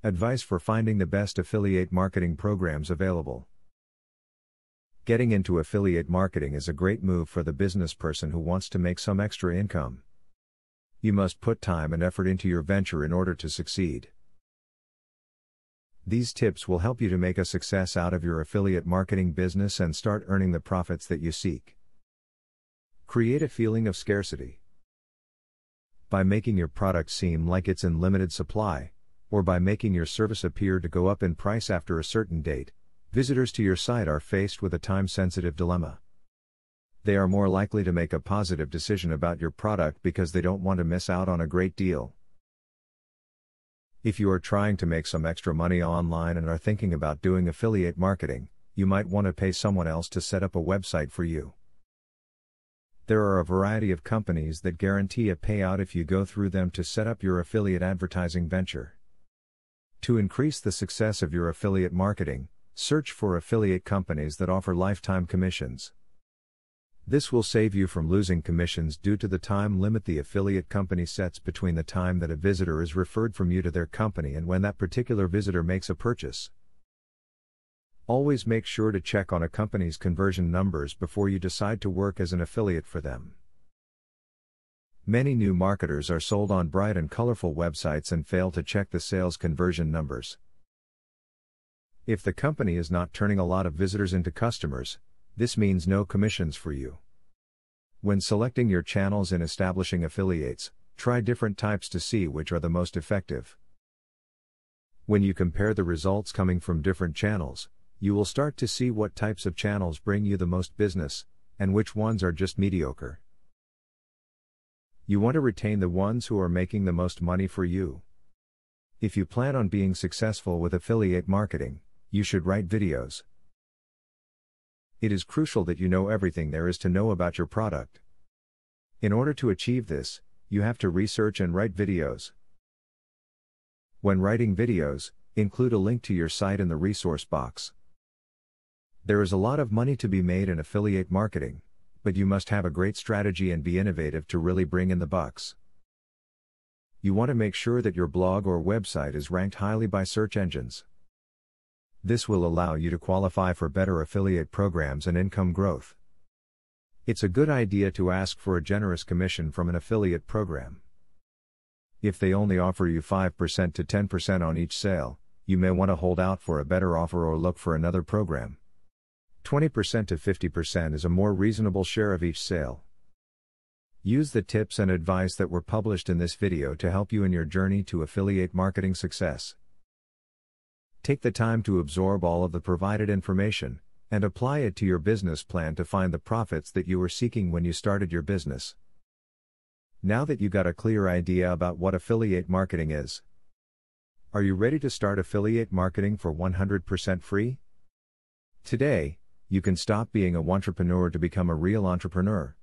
Advice for finding the best affiliate marketing programs available. Getting into affiliate marketing is a great move for the business person who wants to make some extra income. You must put time and effort into your venture in order to succeed. These tips will help you to make a success out of your affiliate marketing business and start earning the profits that you seek. Create a feeling of scarcity. By making your product seem like it's in limited supply, or by making your service appear to go up in price after a certain date, visitors to your site are faced with a time-sensitive dilemma. They are more likely to make a positive decision about your product because they don't want to miss out on a great deal. If you are trying to make some extra money online and are thinking about doing affiliate marketing, you might want to pay someone else to set up a website for you. There are a variety of companies that guarantee a payout if you go through them to set up your affiliate advertising venture. To increase the success of your affiliate marketing, search for affiliate companies that offer lifetime commissions. This will save you from losing commissions due to the time limit the affiliate company sets between the time that a visitor is referred from you to their company and when that particular visitor makes a purchase. Always make sure to check on a company's conversion numbers before you decide to work as an affiliate for them. Many new marketers are sold on bright and colorful websites and fail to check the sales conversion numbers. If the company is not turning a lot of visitors into customers, this means no commissions for you. When selecting your channels and establishing affiliates, try different types to see which are the most effective. When you compare the results coming from different channels, you will start to see what types of channels bring you the most business, and which ones are just mediocre. You want to retain the ones who are making the most money for you. If you plan on being successful with affiliate marketing, you should write videos. It is crucial that you know everything there is to know about your product. In order to achieve this, you have to research and write videos. When writing videos, include a link to your site in the resource box. There is a lot of money to be made in affiliate marketing, but you must have a great strategy and be innovative to really bring in the bucks. You want to make sure that your blog or website is ranked highly by search engines. This will allow you to qualify for better affiliate programs and income growth. It's a good idea to ask for a generous commission from an affiliate program. If they only offer you 5% to 10% on each sale, you may want to hold out for a better offer or look for another program. 20% to 50% is a more reasonable share of each sale. Use the tips and advice that were published in this video to help you in your journey to affiliate marketing success. Take the time to absorb all of the provided information, and apply it to your business plan to find the profits that you were seeking when you started your business. Now that you got a clear idea about what affiliate marketing is, are you ready to start affiliate marketing for 100% free? Today, you can stop being a wantrepreneur to become a real entrepreneur.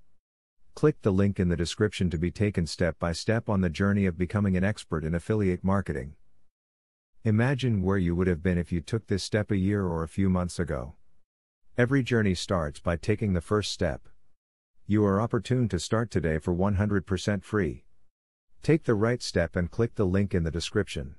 Click the link in the description to be taken step by step on the journey of becoming an expert in affiliate marketing. Imagine where you would have been if you took this step a year or a few months ago. Every journey starts by taking the first step. You are opportune to start today for 100% free. Take the right step and click the link in the description.